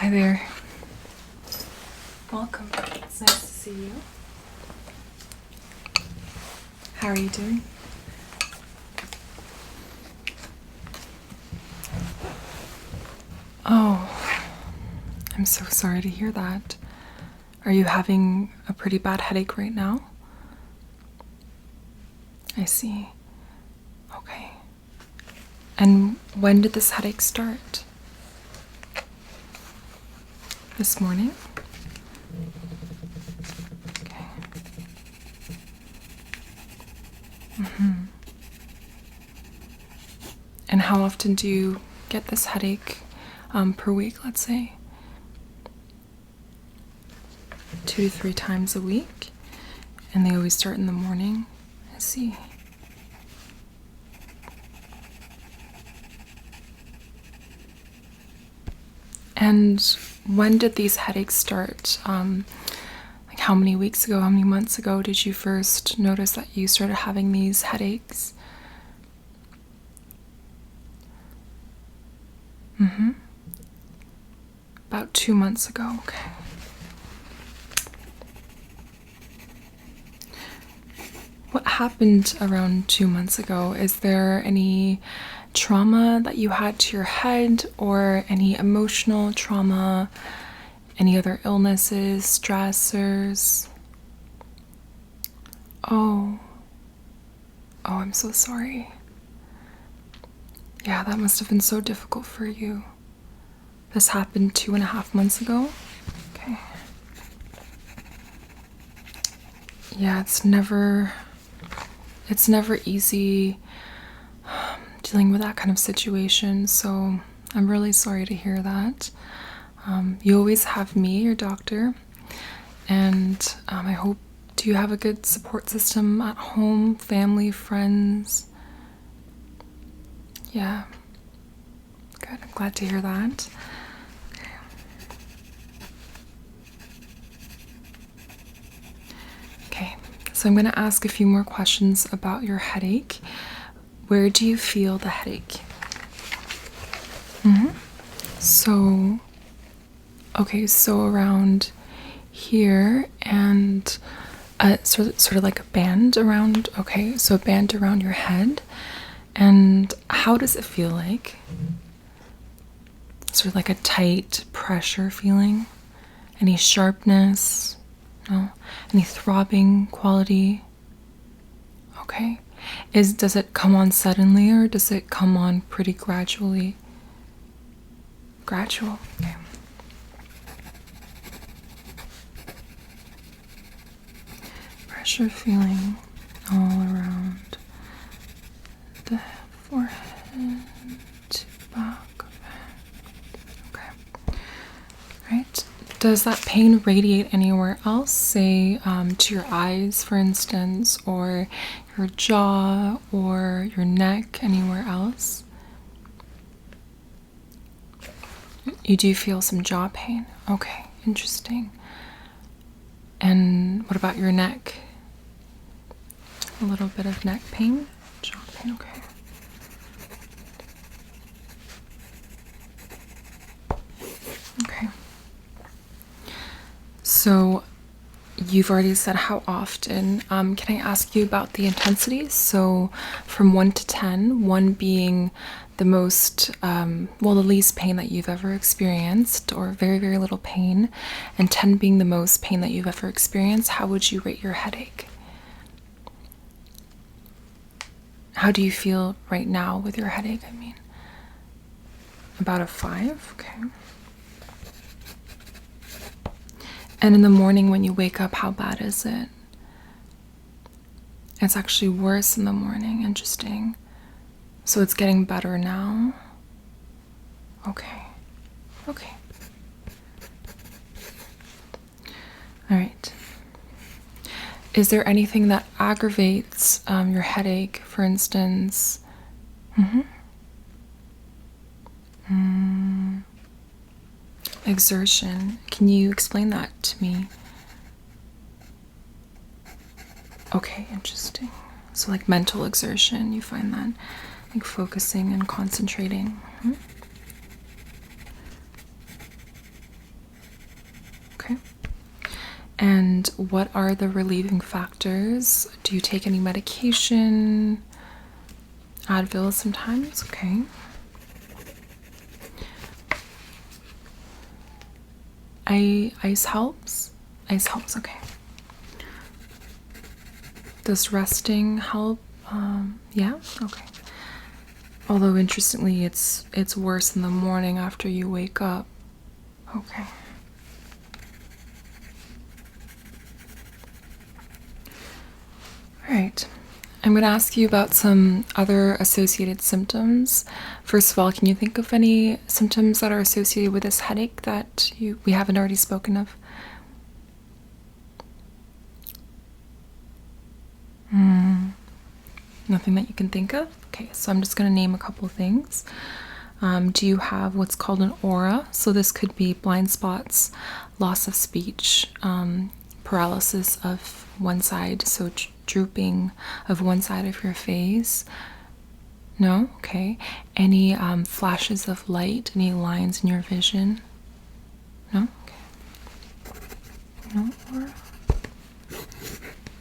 Hi there. Welcome. It's nice to see you. How are you doing? Oh, I'm so sorry to hear that. Are you having a pretty bad headache right now? I see. Okay. And when did this headache start? This morning? Okay. And how often do you get this headache per week, let's say? 2 to 3 times a week? And they always start in the morning? I see. And when did these headaches start? Like how many weeks ago, how many months ago did you first notice that you started having these headaches? About 2 months ago, okay. What happened around 2 months ago? Is there any trauma that you had to your head or any emotional trauma, any other illnesses, stressors? Oh, I'm so sorry. Yeah, that must have been so difficult for you. This happened 2.5 months ago? Okay. Yeah, it's never easy dealing with that kind of situation, so I'm really sorry to hear that. You always have me, your doctor, and I hope, do you have a good support system at home, family, friends? Yeah. Good, I'm glad to hear that. Okay, so I'm going to ask a few more questions about your headache. Where do you feel the headache? So, okay, so around here and sort of like a band around, okay, so a band around your head. And how does it feel like? Sort of like a tight pressure feeling? Any sharpness? No? Any throbbing quality? Okay. Does it come on suddenly or does it come on pretty gradually? Gradual. Okay. Pressure feeling all around the forehead to back of it. Okay. Right. Does that pain radiate anywhere else? Say to your eyes, for instance, or your jaw or your neck, anywhere else? You do feel some jaw pain. Okay, interesting. And what about your neck? A little bit of neck pain? Jaw pain, okay. Okay. So you've already said how often. Can I ask you about the intensity? So from 1 to 10, 1 being the most, the least pain that you've ever experienced, or very, very little pain, and 10 being the most pain that you've ever experienced, how would you rate your headache? How do you feel right now with your headache, I mean? About a 5? Okay. And in the morning when you wake up, how bad is it? It's actually worse in the morning. Interesting. So it's getting better now? Okay. Okay. All right. Is there anything that aggravates your headache, for instance? Exertion. Can you explain that to me? Okay, interesting. So like mental exertion, you find that like focusing and concentrating. And what are the relieving factors? Do you take any medication? Advil sometimes? Okay. Ice helps? Ice helps, okay. Does resting help? Yeah? Okay. Although, interestingly, it's worse in the morning after you wake up. Okay. All right. I'm going to ask you about some other associated symptoms. First of all, can you think of any symptoms that are associated with this headache that we haven't already spoken of? Nothing that you can think of? Okay, so I'm just going to name a couple things. Do you have what's called an aura? So this could be blind spots, loss of speech, paralysis of one side, so drooping of one side of your face. No? Okay. Any flashes of light, any lines in your vision? No? Okay. No aura.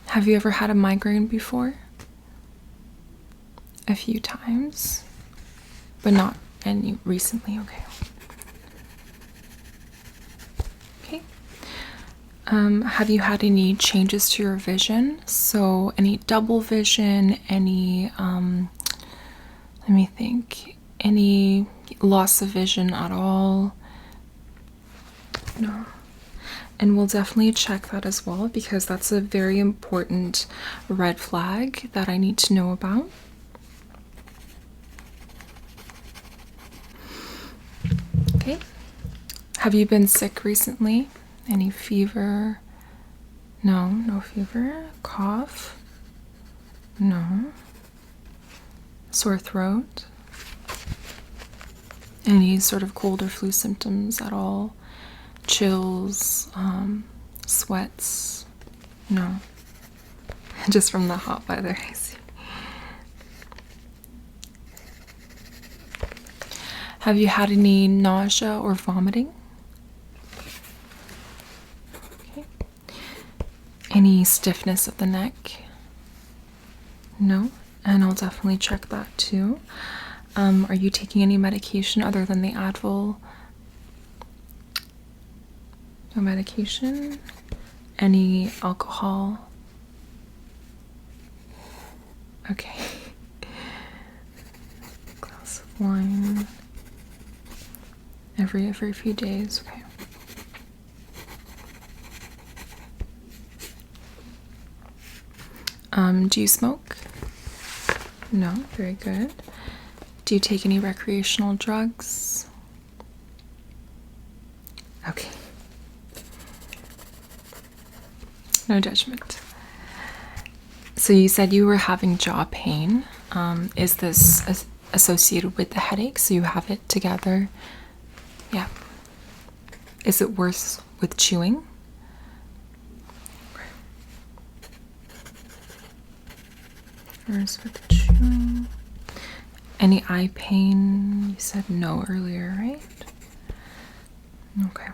Have you ever had a migraine before? A few times, but not any recently. Okay. Okay. Have you had any changes to your vision? So any double vision, any let me think, any loss of vision at all? No. And we'll definitely check that as well, because that's a very important red flag that I need to know about. Okay. Have you been sick recently? Any fever? No, no fever. Cough? No. Sore throat? Any sort of cold or flu symptoms at all? Chills? Sweats? No. Just from the hot weather, I see. Have you had any nausea or vomiting? Okay. Any stiffness of the neck? No. And I'll definitely check that too. Are you taking any medication other than the Advil? No medication? Any alcohol? Okay. Glass of wine. Every few days, okay. Do you smoke? No, very good. Do you take any recreational drugs? Okay. No judgment. So you said you were having jaw pain. Is this associated with the headache? So you have it together? Yeah. Is it worse with chewing? Worse with chewing. Any eye pain? You said no earlier, right? Okay.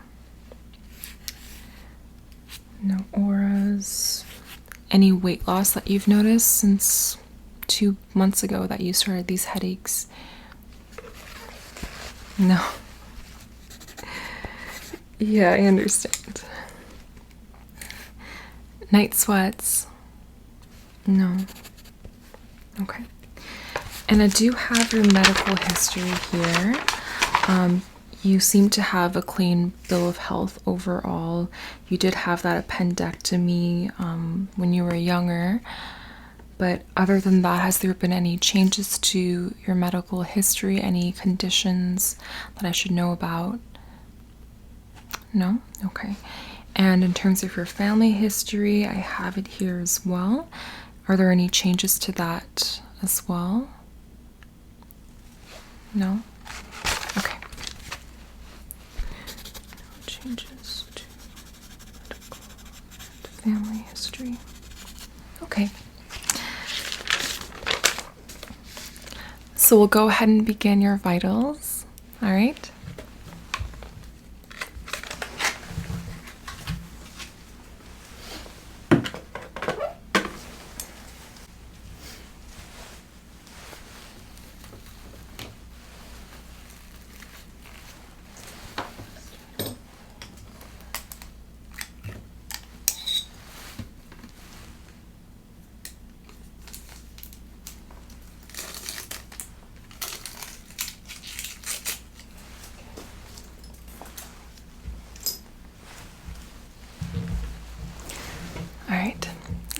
No auras. Any weight loss that you've noticed since 2 months ago that you started these headaches? No. Yeah, I understand. Night sweats? No. Okay. And I do have your medical history here. You seem to have a clean bill of health overall. You did have that appendectomy when you were younger. But other than that, has there been any changes to your medical history? Any conditions that I should know about? No? Okay. And in terms of your family history, I have it here as well. Are there any changes to that as well? No? Okay. No changes to medical and family history. Okay. So we'll go ahead and begin your vitals. All right?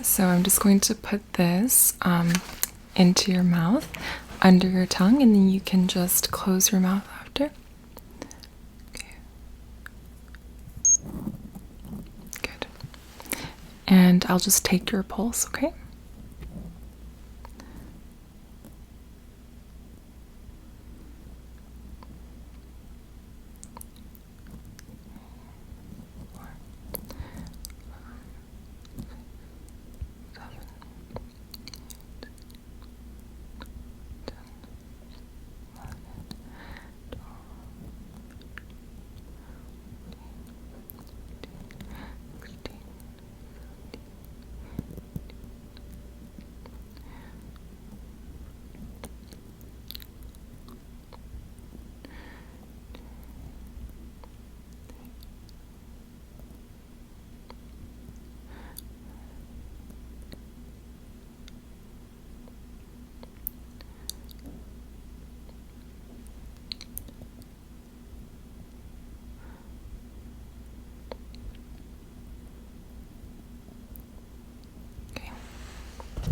So I'm just going to put this into your mouth, under your tongue, and then you can just close your mouth after. Okay. Good. And I'll just take your pulse, okay?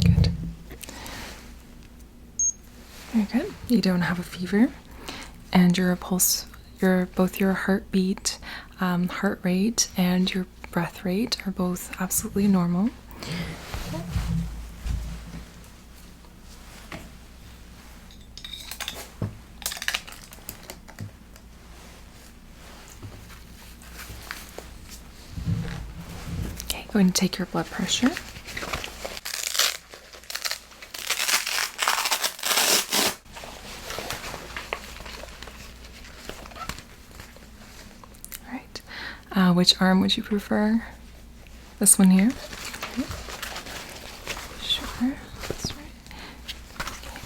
Good. Very good. You don't have a fever, and your pulse, both your heartbeat, heart rate, and your breath rate are both absolutely normal. Okay, going to take your blood pressure. Which arm would you prefer? This one here? Okay. Sure, that's right. Okay.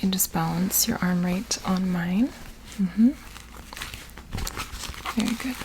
You just balance your arm right on mine. Very good.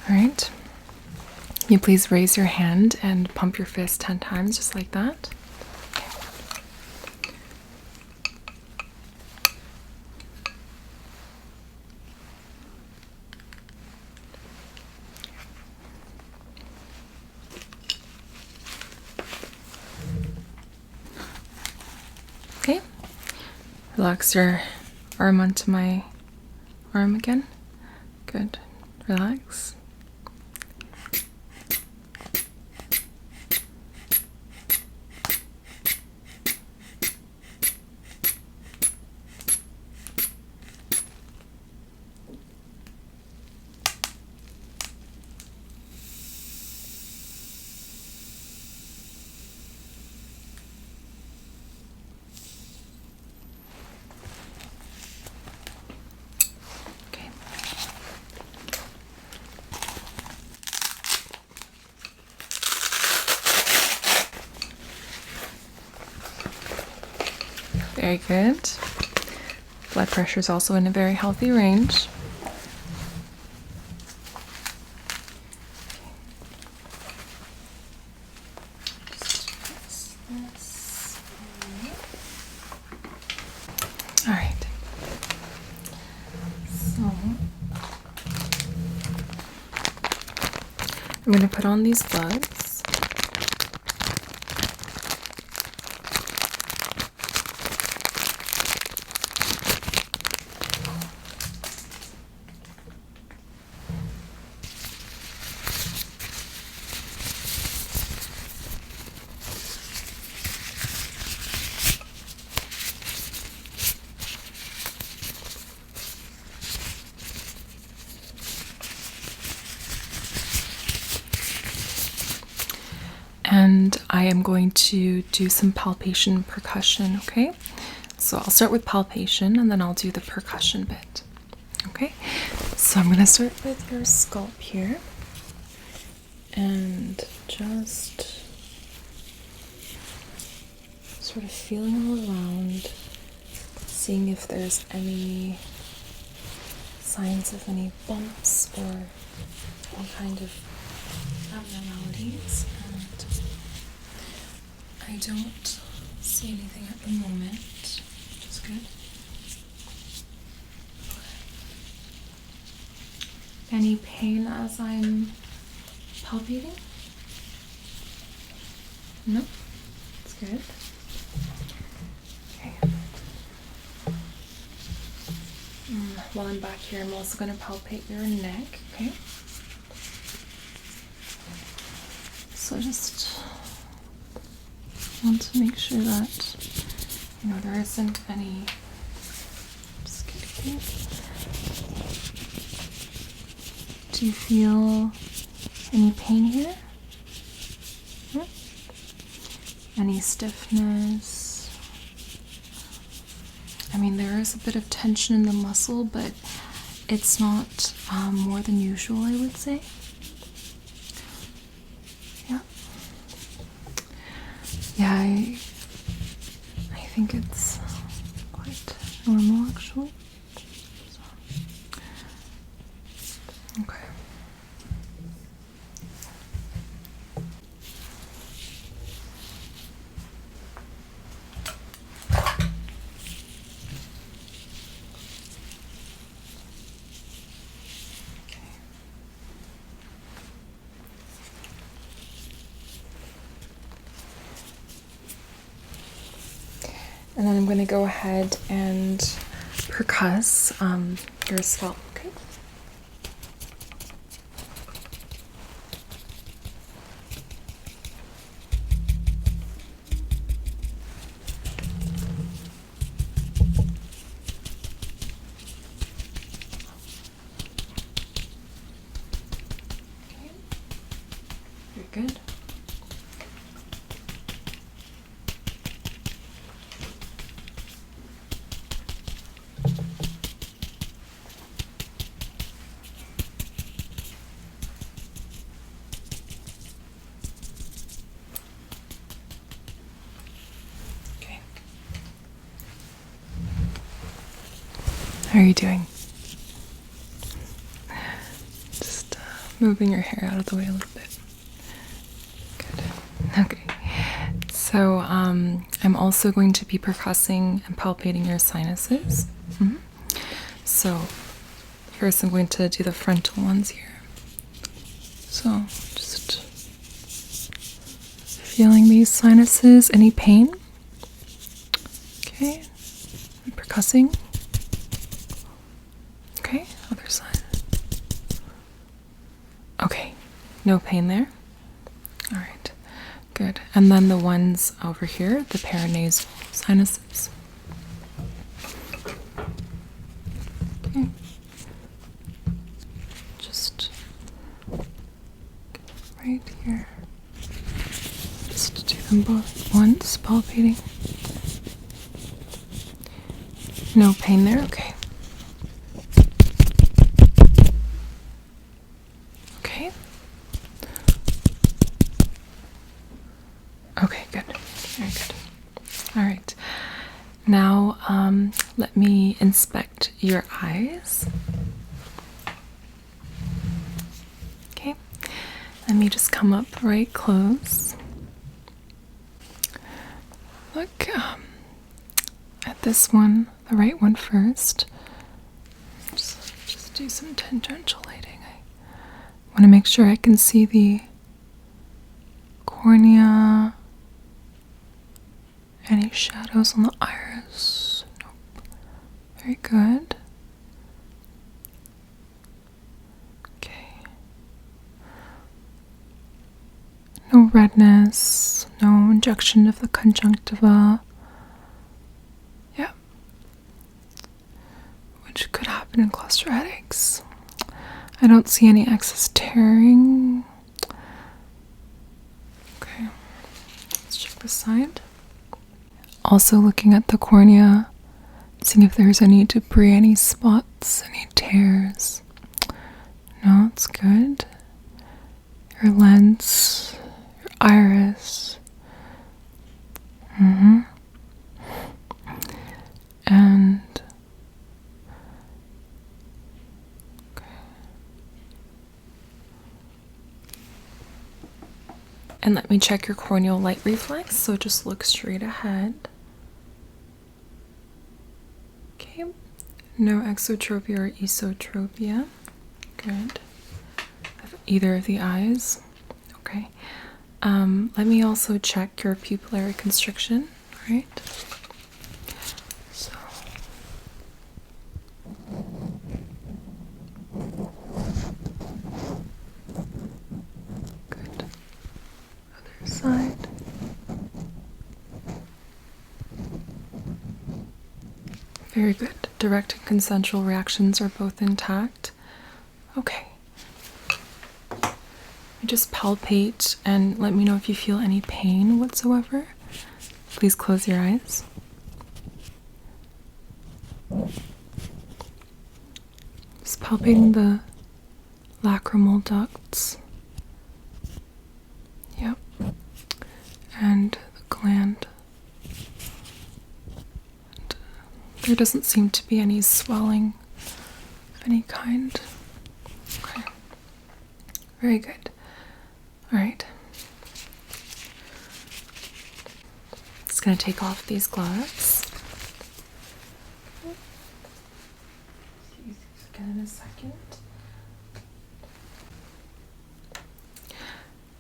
All right. You please raise your hand and pump your fist 10 times, just like that. Okay. Relax your arm onto my arm again. Good. Relax. Very good. Blood pressure is also in a very healthy range. All right. So I'm going to put on these gloves. And I am going to do some palpation percussion, okay? So I'll start with palpation and then I'll do the percussion bit, okay? So I'm going to start with your scalp here and just sort of feeling all around, seeing if there's any signs of any bumps or any kind of abnormalities. And I don't see anything at the moment, which is good. Any pain as I'm palpating? No, it's good. Okay. While I'm back here, I'm also going to palpate your neck, okay? So just want to make sure that, there isn't any. Just kidding. Do you feel any pain here? Any stiffness? I mean, there is a bit of tension in the muscle, but it's not more than usual, I would say. Yeah. Yeah, I think it's quite normal, actually. Okay. And then I'm going to go ahead and percuss your scalp, okay? Okay. Very good. How are you doing? Just moving your hair out of the way a little bit. Good. Okay. So I'm also going to be percussing and palpating your sinuses. So first I'm going to do the frontal ones here. So just feeling these sinuses. Any pain? Okay. And percussing. Okay, other side. Okay, no pain there. All right, good. And then the ones over here, the paranasal sinuses. Okay. Just right here. Just do them both once, palpating. No pain there, okay. Okay, good. Very good. All right. Now, let me inspect your eyes. Okay. Let me just come up right close. Look at this one, the right one first. Just do some tangential lighting. I want to make sure I can see the cornea. Any shadows on the iris? Nope. Very good. Okay. No redness, no injection of the conjunctiva. Yeah. Which could happen in cluster headaches. I don't see any excess tearing. Okay. Let's check this side. Also looking at the cornea, seeing if there's any debris, any spots, any tears. No, it's good. Your lens, your iris. And let me check your corneal light reflex. So just look straight ahead. Okay. No exotropia or esotropia. Good. Of either of the eyes. Okay. Let me also check your pupillary constriction. All right. So. Good. Other side. Very good. Direct and consensual reactions are both intact. Okay. Just palpate and let me know if you feel any pain whatsoever. Please close your eyes. Just palpating the lacrimal ducts. Yep. And the gland. And there doesn't seem to be any swelling of any kind. Okay. Very good. All right. Just going to take off these gloves. Again in a second.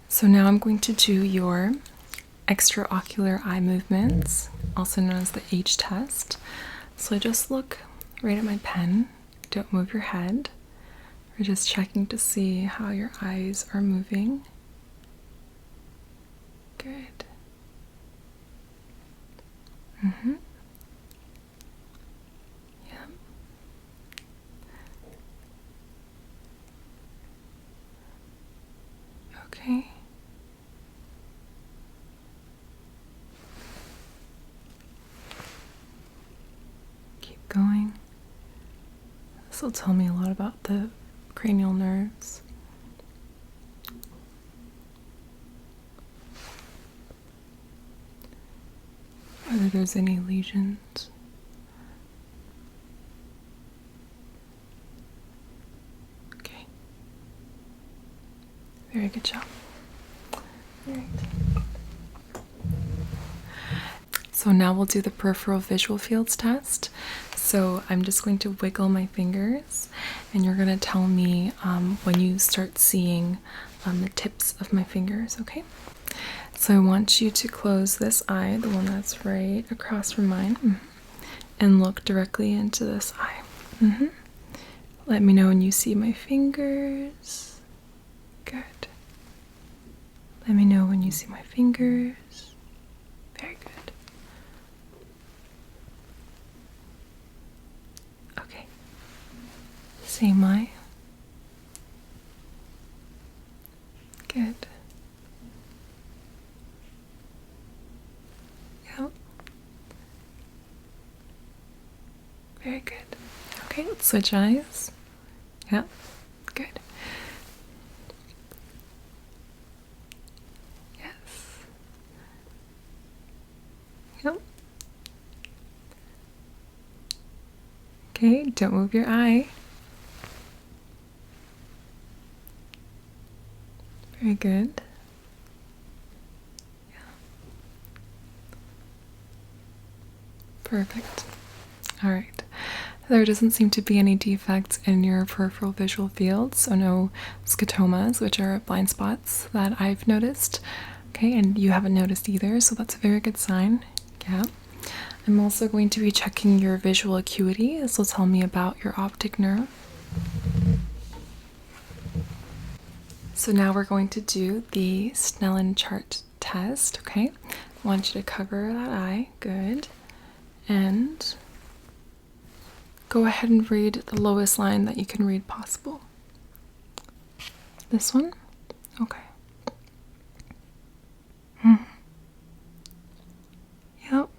So now I'm going to do your extraocular eye movements, also known as the H test. So just look right at my pen. Don't move your head. We're just checking to see how your eyes are moving. Good. Yep. Okay. Keep going. This will tell me a lot about the cranial nerves. Whether there's any lesions. Okay. Very good job. All right. So now we'll do the peripheral visual fields test. So I'm just going to wiggle my fingers and you're going to tell me when you start seeing the tips of my fingers, okay? So I want you to close this eye, the one that's right across from mine, and look directly into this eye. Let me know when you see my fingers. Good. Let me know when you see my fingers. Very good. Okay. Same eye. Good. Yep. Very good. Okay, let's switch eyes. Yep. Good. Yes. Yep. Okay, don't move your eye. Very good. Yeah. Perfect. All right. There doesn't seem to be any defects in your peripheral visual field, so no scotomas, which are blind spots that I've noticed. Okay, and you haven't noticed either, so that's a very good sign. Yeah. I'm also going to be checking your visual acuity. This will tell me about your optic nerve. So now we're going to do the Snellen chart test, okay? I want you to cover that eye. Good. And go ahead and read the lowest line that you can read possible. This one? Okay. Yep.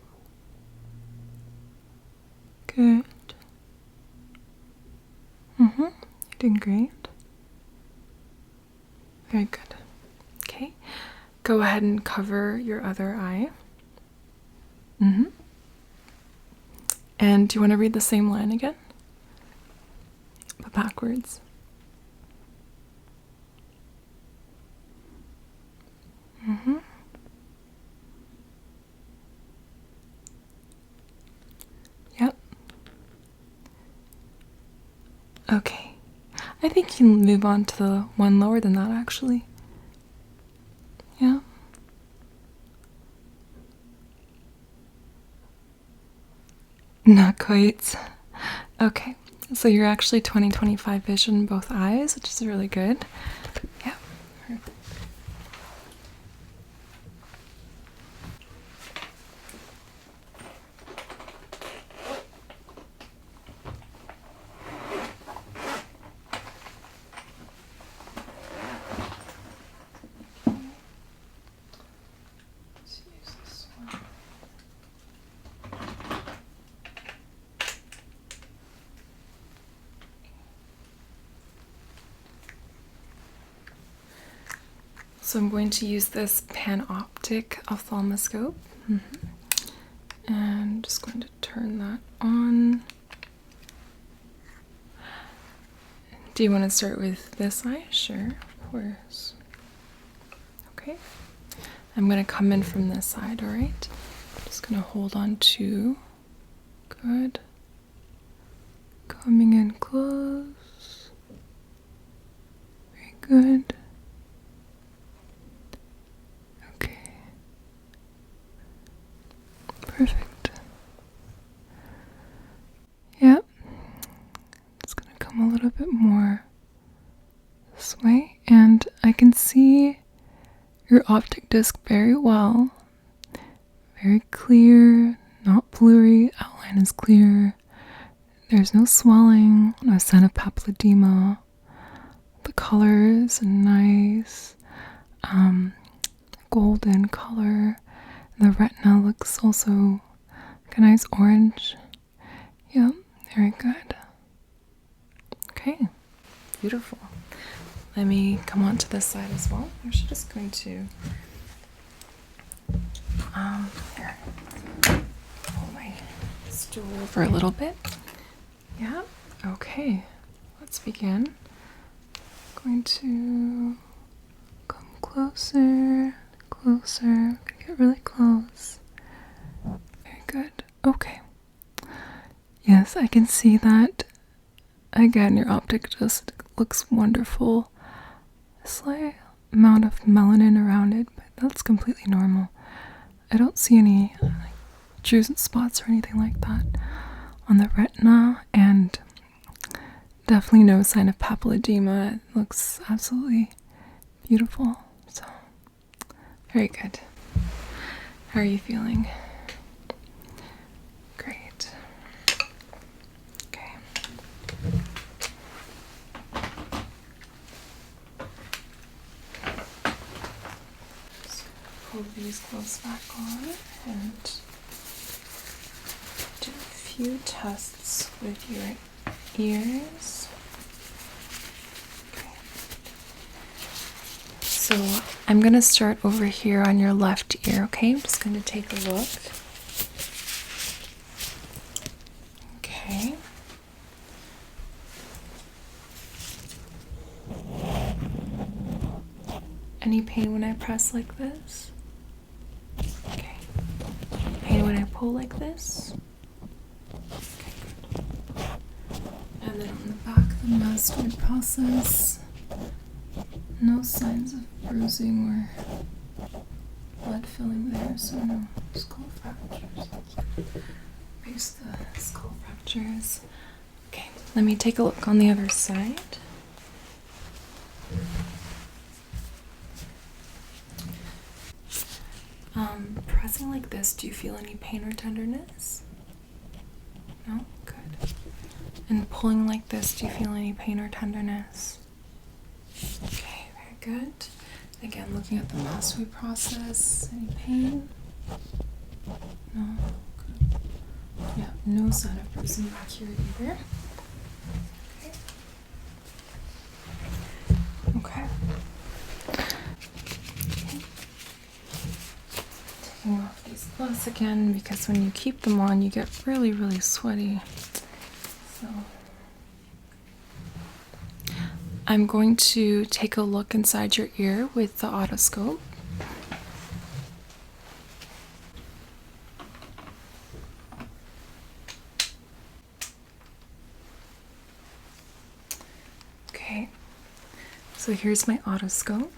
Good. You're doing great. Very good. Okay. Go ahead and cover your other eye. And do you want to read the same line again? But backwards. Mm-hmm. Yep. Okay. I think you can move on to the one lower than that, actually. Yeah. Not quite. Okay. So you're actually 20/25 vision, both eyes, which is really good. Yeah. So I'm going to use this panoptic ophthalmoscope. And just going to turn that on. Do you want to start with this eye? Sure, of course. Okay. I'm going to come in from this side, all right? Just going to hold on to. Good. Coming in close. Very good. Okay. Perfect. Yep. Just gonna come a little bit more this way, and I can see your optic disc very well. Very clear, not blurry, outline is clear. There's no swelling, no sign of papilledema. The color is a nice golden color. The retina looks also like a nice orange. Yep, very good. Okay, beautiful. Let me come on to this side as well. I'm actually just going to here, pull my stool over a little bit. Yeah, okay. Let's begin. Going to come closer, closer. Get really close. Very good. Okay. Yes, I can see that. Again, your optic just looks wonderful. A slight amount of melanin around it, but that's completely normal. I don't see any drusen spots or anything like that on the retina, and definitely no sign of papilledema. It looks absolutely beautiful. So, very good. How are you feeling? Great. Okay. Just pull these gloves back on and do a few tests with your ears. Okay. So I'm going to start over here on your left ear, okay? I'm just going to take a look. Okay. Any pain when I press like this? Okay. Pain when I pull like this? Okay, good. And then on the back of the mastoid process, no signs of bruising or blood filling there, so no skull fractures. Base the skull fractures. Okay, let me take a look on the other side. Pressing like this, do you feel any pain or tenderness? No? Good. And pulling like this, do you feel any pain or tenderness? Okay, very good. Again, looking at the mastoid process, any pain? No? Good. Yeah, no sign of bruising back here either. Okay. Taking off these gloves again, because when you keep them on, you get really, really sweaty. So I'm going to take a look inside your ear with the otoscope. So here's my otoscope.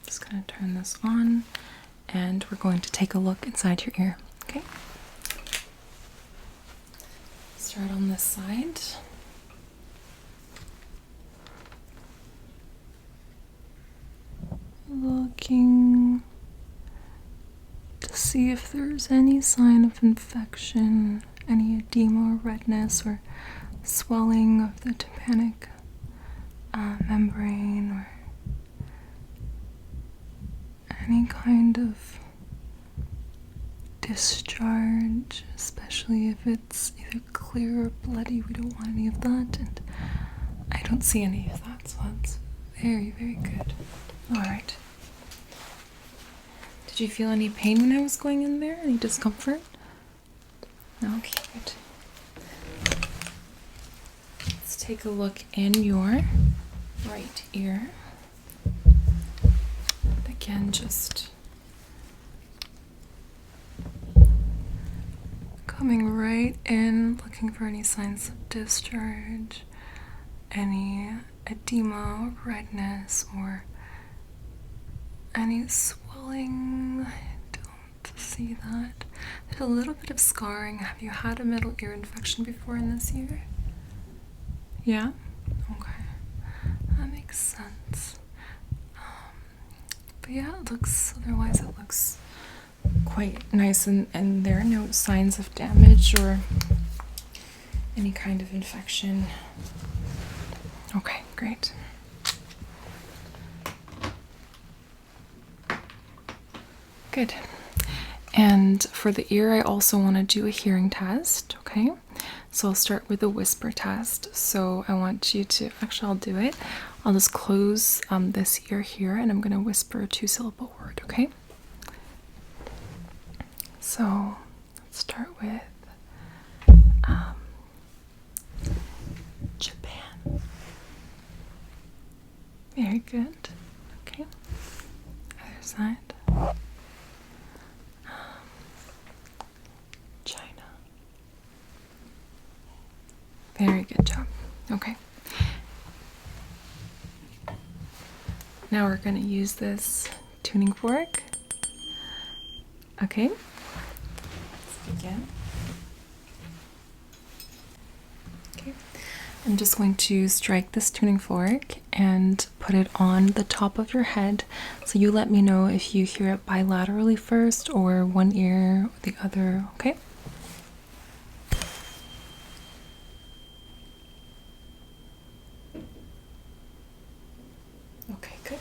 Just gonna turn this on and we're going to take a look inside your ear, okay? Start on this side. Looking to see if there's any sign of infection, any edema or redness or swelling of the tympanic membrane, or any kind of discharge, especially if it's either clear or bloody. We don't want any of that, and I don't see any of that, so that's very, very good. Alright. Did you feel any pain when I was going in there? Any discomfort? Okay, good. Let's take a look in your right ear. Again, just coming right in, looking for any signs of discharge, any edema, redness, or any swelling. I don't see that. There's a little bit of scarring. Have you had a middle ear infection before in this ear? Yeah? Okay. That makes sense. But yeah, otherwise it looks quite nice, and there are no signs of damage or any kind of infection. Okay, great. Good. And for the ear, I also want to do a hearing test, okay? So I'll start with a whisper test. So I want you to, actually I'll do it. I'll just close this ear here, and I'm going to whisper a 2-syllable word, okay? So let's start with Japan. Very good. Okay. Other side. China. Very good job. Okay. Now we're going to use this tuning fork. Okay. Let's begin. Okay. I'm just going to strike this tuning fork and put it on the top of your head. So you let me know if you hear it bilaterally first, or one ear or the other, okay? Okay, good.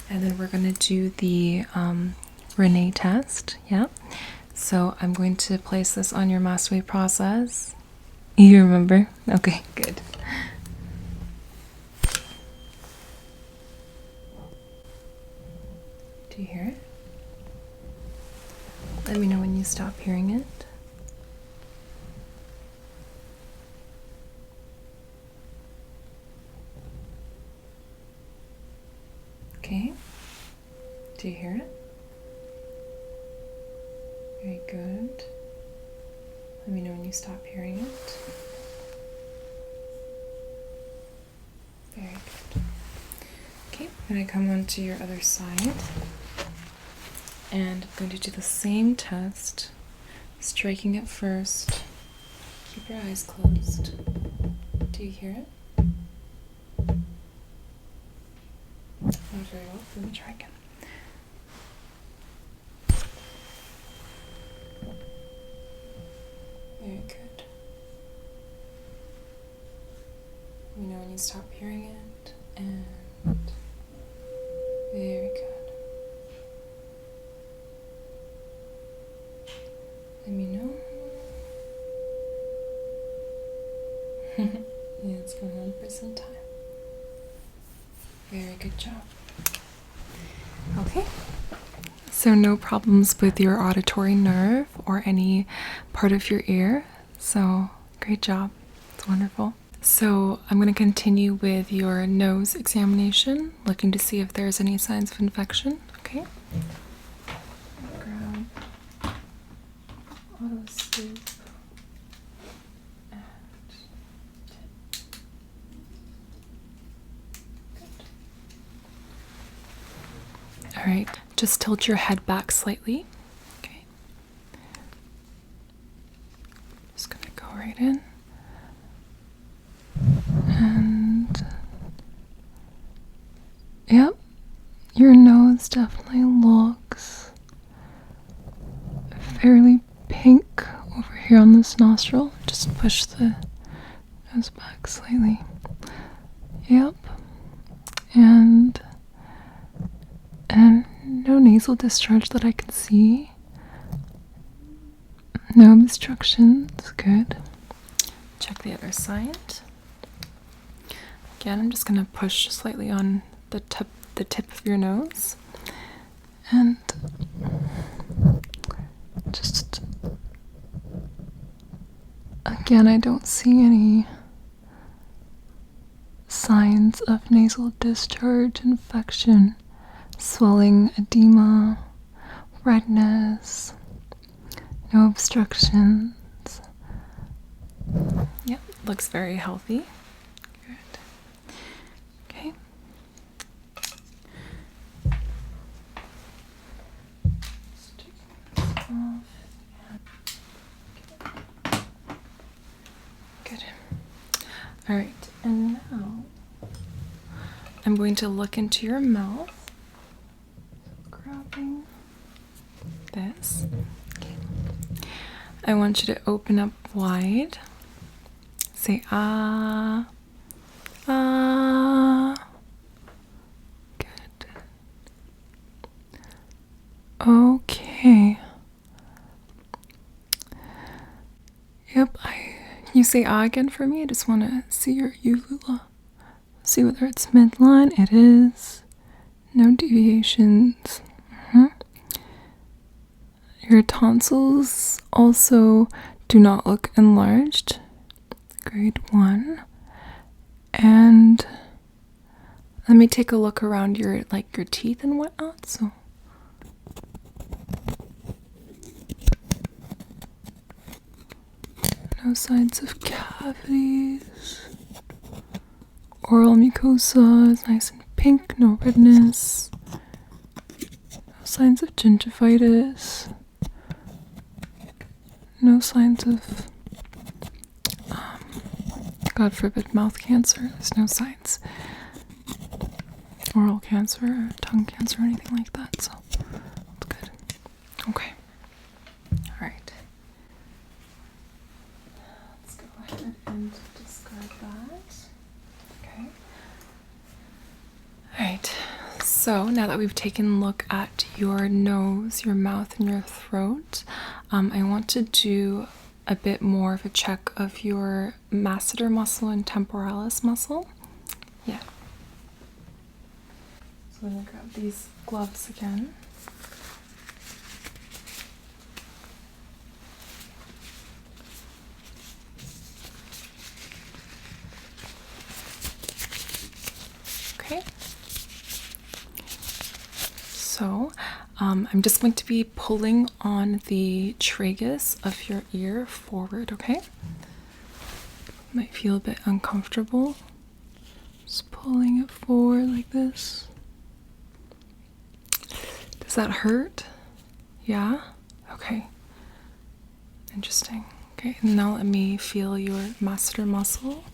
And then we're going to do the Renee test, yeah? So I'm going to place this on your mastoid process. You remember? Okay, good. Do you hear it? Let me know when you stop hearing it. Okay. Do you hear it? Very good. Let me know when you stop hearing it. Very good. Okay, I'm going to come on to your other side. And I'm going to do the same test, striking it first. Keep your eyes closed. Do you hear it? Not very well. Let me try again. Very good. Let me know when you stop hearing it, and very good. Let me know. Yeah, it's going on for some time. Very good job. Okay. So no problems with your auditory nerve or any part of your ear. So great job. It's wonderful. So I'm going to continue with your nose examination, looking to see if there's any signs of infection. Okay. Grab otoscope and tip. right, just tilt your head back slightly. Okay. Just gonna go right in. And yep, your nose definitely looks fairly pink over here on this nostril. Just push the nose back slightly. Yep. And no nasal discharge that I can see. No obstructions. Good. Check the other side. Again, I'm just going to push slightly on the tip of your nose. And just, again, I don't see any signs of nasal discharge, infection, swelling, edema, redness, no obstructions. Yep, looks very healthy. Good. Okay. Just take this off. Good. All right, and now I'm going to look into your mouth. Grabbing this. Okay. I want you to open up wide. Say ah. Ah. Good. Okay. Yep, you say ah again for me. I just want to see your uvula. See whether it's midline. It is. No deviations. Your tonsils also do not look enlarged. Grade 1. And let me take a look around your teeth and whatnot. So no signs of cavities. Oral mucosa is nice and pink, no redness. No signs of gingivitis. No signs of, God forbid, mouth cancer. There's no signs. Oral cancer, tongue cancer, or anything like that. So that's good. Okay. All right. Let's go ahead and discard that. Okay. All right. So now that we've taken a look at your nose, your mouth, and your throat, I want to do a bit more of a check of your masseter muscle and temporalis muscle. Yeah. So I'm going to grab these gloves again. Okay. So I'm just going to be pulling on the tragus of your ear forward, okay? Might feel a bit uncomfortable. Just pulling it forward like this. Does that hurt? Yeah? Okay. Interesting. Okay, and now let me feel your masseter muscle.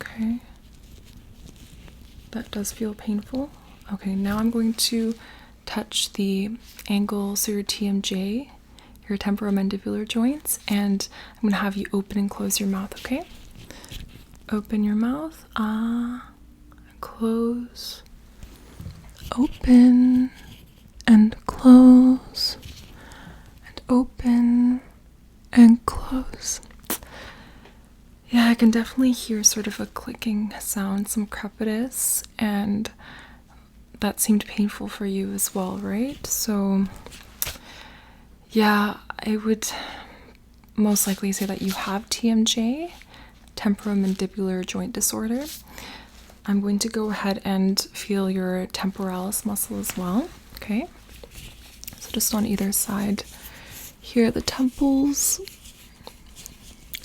Okay. That does feel painful. Okay, now I'm going to touch the angle, so your TMJ, your temporomandibular joints, and I'm going to have you open and close your mouth, okay? Open your mouth. Close. Open and close. And open and close. Yeah, I can definitely hear sort of a clicking sound, some crepitus, and that seemed painful for you as well, right? So, yeah, I would most likely say that you have TMJ, temporomandibular joint disorder. I'm going to go ahead and feel your temporalis muscle as well, okay? So just on either side. Here are the temples.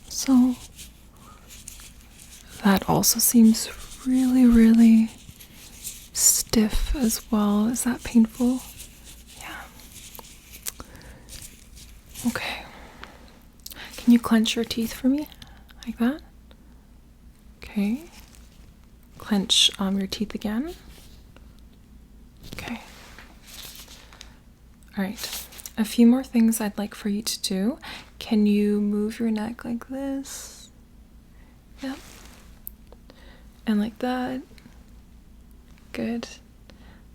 So That also seems really, really stiff as well. Is that painful? Yeah. Okay. Can you clench your teeth for me? Like that? Okay. Clench your teeth again. Okay. All right. A few more things I'd like for you to do. Can you move your neck like this? Yep. And like that. Good.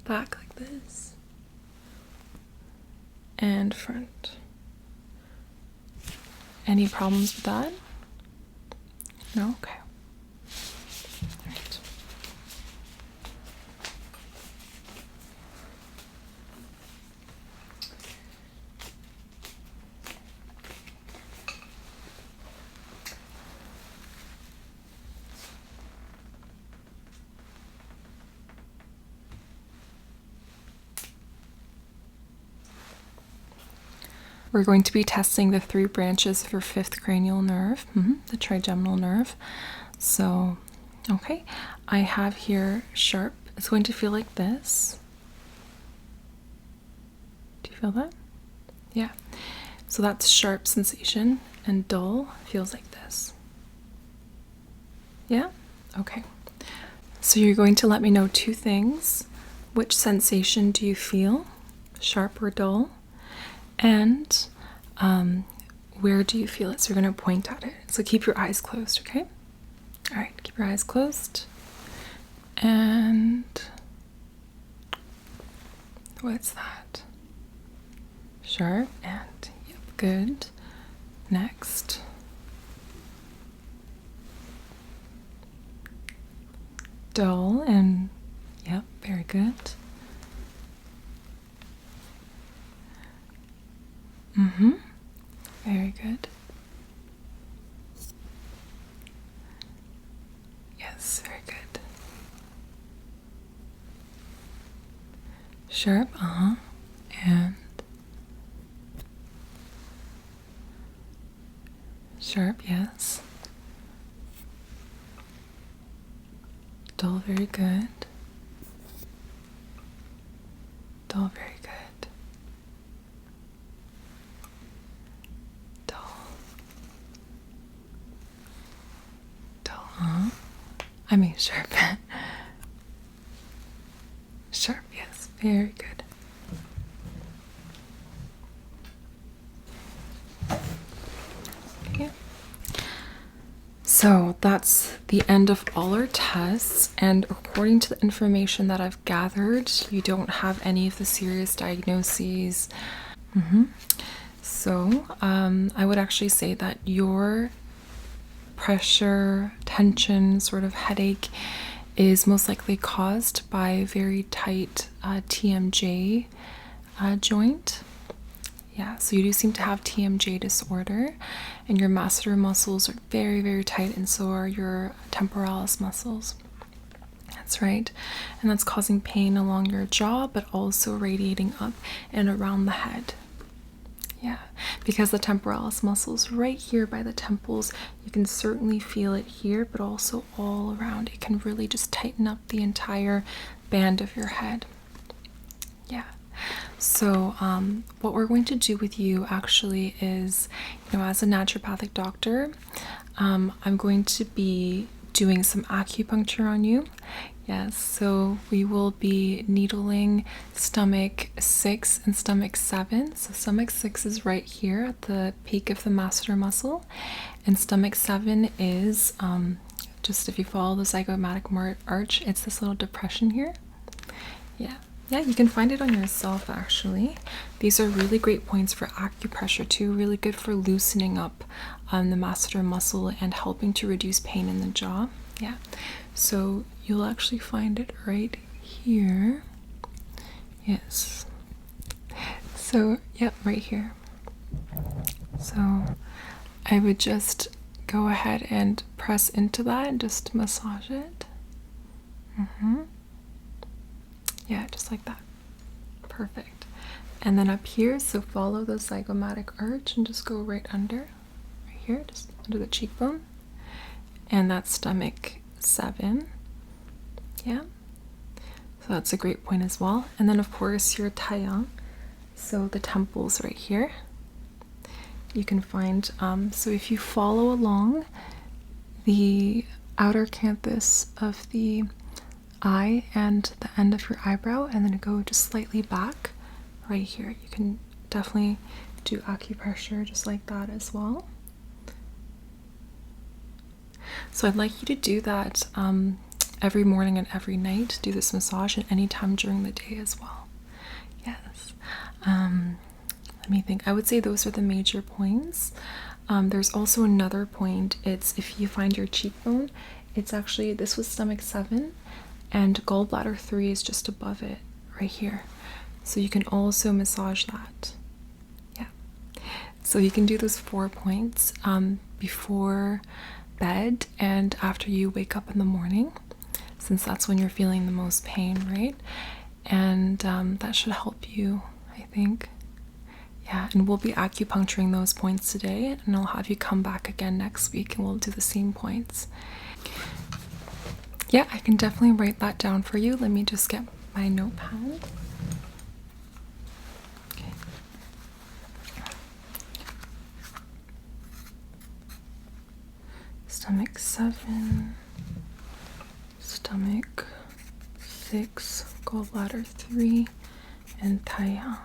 Back like this. And front. Any problems with that? No? Okay. All right. We're going to be testing the 3 branches of your 5th cranial nerve, the trigeminal nerve. So, okay, I have here sharp. It's going to feel like this. Do you feel that? Yeah. So that's sharp sensation, and dull feels like this. Yeah? Okay. So you're going to let me know 2 things. Which sensation do you feel? Sharp or dull? And where do you feel it? So you're going to point at it. So keep your eyes closed, okay? All right, keep your eyes closed. And what's that? Sharp and, yep, good. Next. Dull and, yep, very good. Very good. Yes, very good. Sharp, and sharp, yes. Dull, very good. Dull, very good. I mean sharp. Sharp, yes. Very good. Okay. So that's the end of all our tests, and according to the information that I've gathered, you don't have any of the serious diagnoses. So I would actually say that your pressure, tension, sort of headache is most likely caused by a very tight TMJ joint. Yeah, so you do seem to have TMJ disorder, and your masseter muscles are very, very tight, and so are your temporalis muscles. That's right, and that's causing pain along your jaw, but also radiating up and around the head. Yeah, because the temporalis muscles right here by the temples, you can certainly feel it here, but also all around. It can really just tighten up the entire band of your head. Yeah. So what we're going to do with you actually is, as a naturopathic doctor, I'm going to be doing some acupuncture on you. Yes, so we will be needling stomach 6 and stomach 7. So stomach 6 is right here at the peak of the masseter muscle, and stomach 7 is just if you follow the zygomatic arch, it's this little depression here. Yeah, you can find it on yourself actually. These are really great points for acupressure too, really good for loosening up the masseter muscle and helping to reduce pain in the jaw. Yeah, so you'll actually find it right here. Yes. So, yep, right here. So I would just go ahead and press into that and just massage it. Yeah, just like that. Perfect. And then up here, so follow the zygomatic arch and just go right under, right here, just under the cheekbone. and that's stomach 7. Yeah, so that's a great point as well. And then of course your taiyang, so the temples right here. You can find, so if you follow along the outer canthus of the eye and the end of your eyebrow, and then go just slightly back right here, you can definitely do acupressure just like that as well. So I'd like you to do that every morning and every night. Do this massage at any time during the day as well. Yes. Let me think. I would say those are the major points. There's also another point. It's if you find your cheekbone, it's actually, this was stomach 7 and gallbladder 3 is just above it right here. So you can also massage that. Yeah. So you can do those 4 points before bed and after you wake up in the morning, since that's when you're feeling the most pain, right? And that should help you, I think. Yeah, and we'll be acupuncturing those points today, and I'll have you come back again next week and we'll do the same points. Yeah, I can definitely write that down for you. Let me just get my notepad. Okay. Stomach 7, stomach 6, gallbladder 3, and taiyang.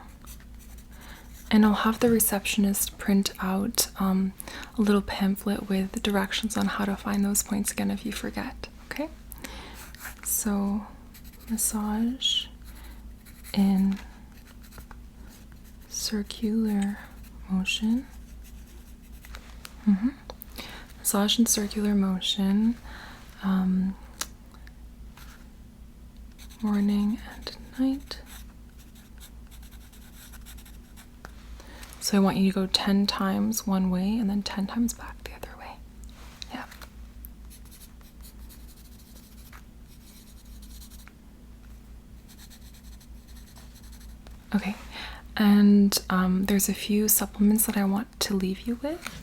And I'll have the receptionist print out a little pamphlet with directions on how to find those points again if you forget, okay? So, massage in circular motion. Massage in circular motion, morning and night. So I want you to go 10 times one way and then 10 times back the other way. Yeah. Okay. And there's a few supplements that I want to leave you with.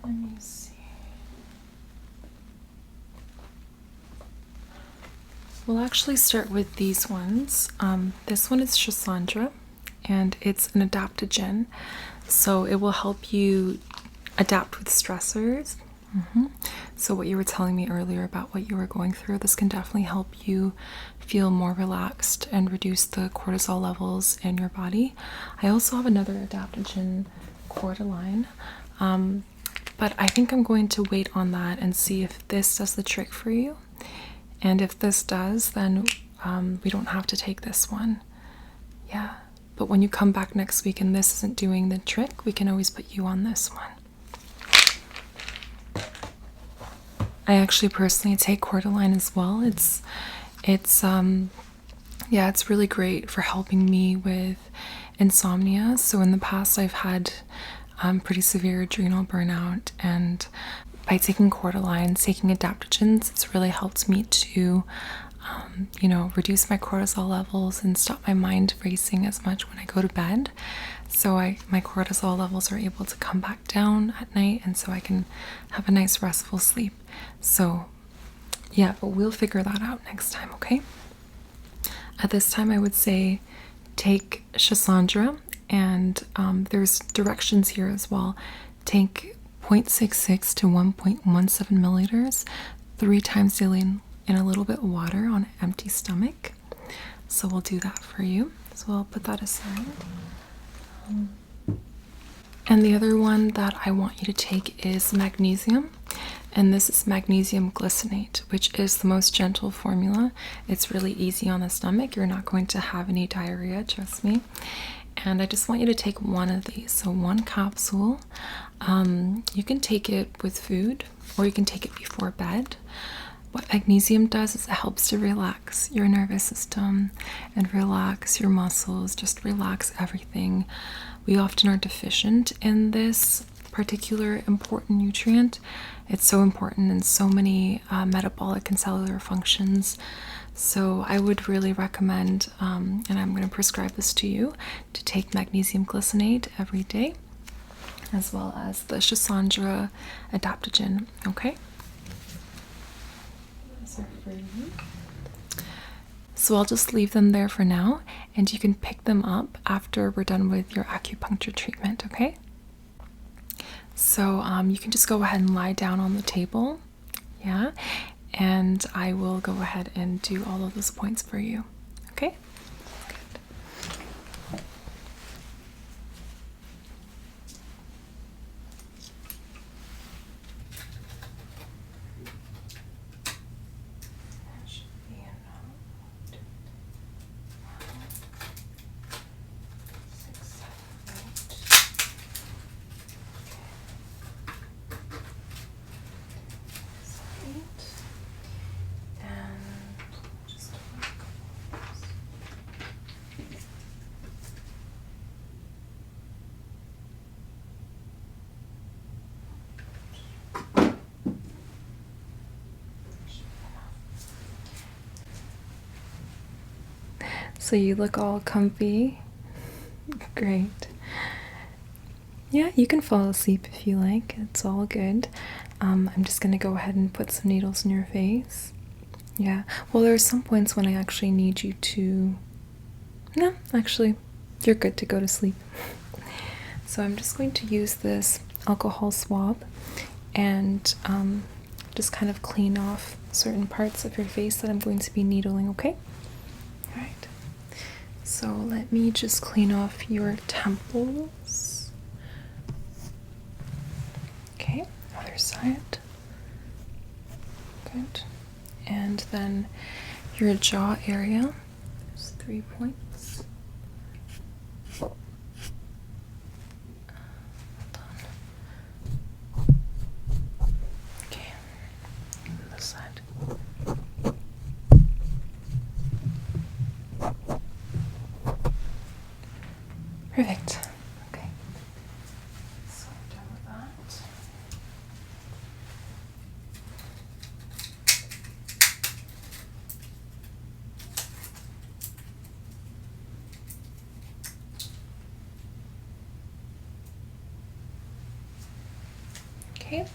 Let me see. We'll actually start with these ones. This one is Shisandra, and it's an adaptogen, so it will help you adapt with stressors. So what you were telling me earlier about what you were going through, this can definitely help you feel more relaxed and reduce the cortisol levels in your body. I also have another adaptogen, Cordyline, but I think I'm going to wait on that and see if this does the trick for you. And if this does, then we don't have to take this one. Yeah, but when you come back next week and this isn't doing the trick, we can always put you on this one. I actually personally take Cordyline as well. Yeah, it's really great for helping me with insomnia. So in the past, I've had pretty severe adrenal burnout, and by taking Cordyline, taking adaptogens, it's really helped me to, reduce my cortisol levels and stop my mind racing as much when I go to bed. So my cortisol levels are able to come back down at night, and so I can have a nice restful sleep. So yeah, but we'll figure that out next time, okay? At this time, I would say take Shisandra, and there's directions here as well. Take 0.66 to 1.17 milliliters 3 times daily in a little bit of water on an empty stomach. So we'll do that for you. So I'll put that aside. And the other one that I want you to take is magnesium. And this is magnesium glycinate, which is the most gentle formula. It's really easy on the stomach. You're not going to have any diarrhea, trust me. And I just want you to take one of these. So 1 capsule. You can take it with food, or you can take it before bed. What magnesium does is it helps to relax your nervous system and relax your muscles, just relax everything we often are deficient in this particular important nutrient. It's so important in so many metabolic and cellular functions. So I would really recommend, and I'm going to prescribe this to you, to take magnesium glycinate every day, as well as the Schisandra adaptogen. Okay? Those are for you. So I'll just leave them there for now, and you can pick them up after we're done with your acupuncture treatment, okay? So you can just go ahead and lie down on the table, yeah? And I will go ahead and do all of those points for you, okay? Good. That should be enough. 6, 7, 8. And just so you look all comfy. Great. Yeah, you can fall asleep if you like. It's all good. I'm just gonna go ahead and put some needles in your face. Yeah. Well, there are some points when I actually need you to... No, actually, you're good to go to sleep. So I'm just going to use this alcohol swab and just kind of clean off certain parts of your face that I'm going to be needling, okay? All right. So let me just clean off your temples. Okay, other side. Good. And then your jaw area. There's 3 points. Hold on. Okay, and this side. Perfect. Okay. So I'm done with that. Okay.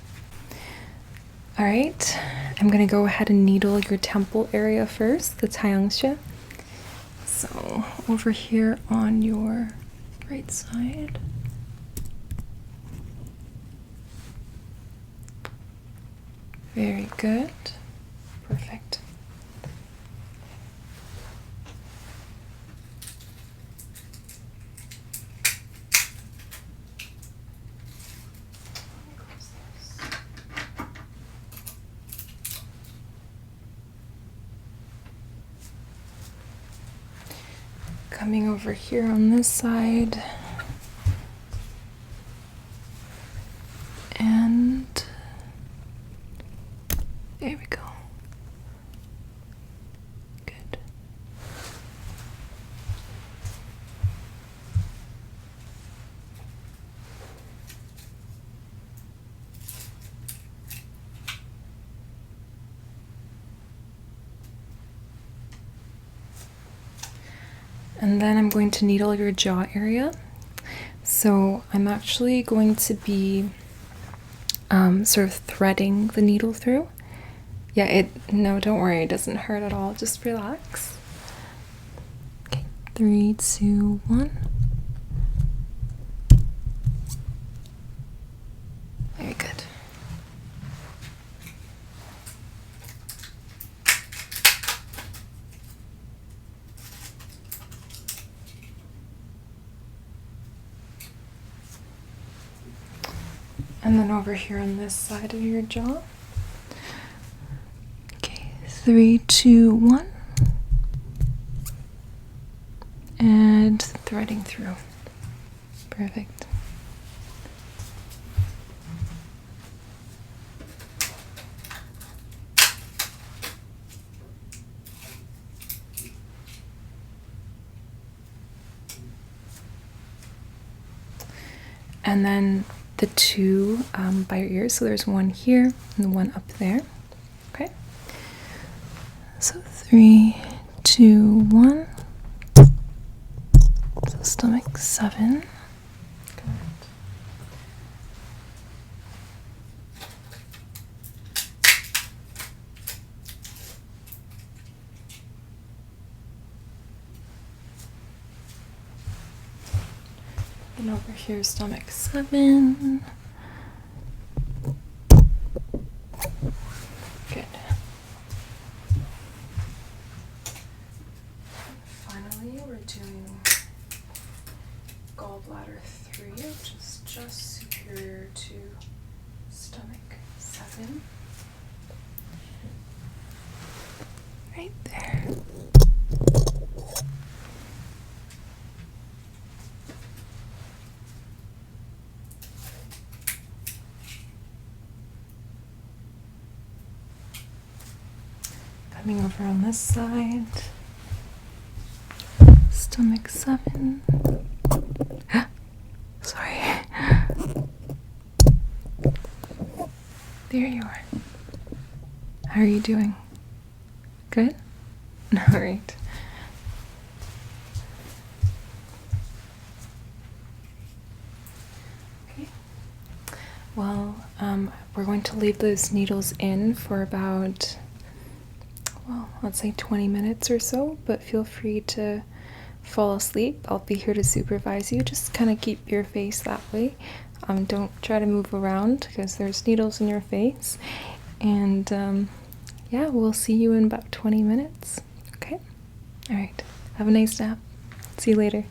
All right. I'm going to go ahead and needle your temple area first, the Taiyangsha. So over here on your right side. Very good. Perfect. Coming over here on this side. And there we go. Good. And then I'm going to needle your jaw area. So I'm actually going to be sort of threading the needle through. Yeah, no, don't worry, it doesn't hurt at all. Just relax. Okay, 3, 2, 1. Very good. And then over here on this side of your jaw. Okay, 3, 2, 1. And threading through. Perfect. and then the two by your ears. So there's one here and one up there. Okay. So 3, 2, 1. So stomach 7. Good. And over here, stomach 7. Good. Finally, we're doing gallbladder 3, which is just superior to stomach 7. Right there. Coming over on this side. Stomach 7. Sorry. There you are. How are you doing? Good? All right. Okay. Well, we're going to leave those needles in for about, well, let's say 20 minutes or so, but feel free to fall asleep. I'll be here to supervise you. Just kind of keep your face that way. Don't try to move around because there's needles in your face. And yeah, we'll see you in about 20 minutes. Okay? All right. Have a nice nap. See you later.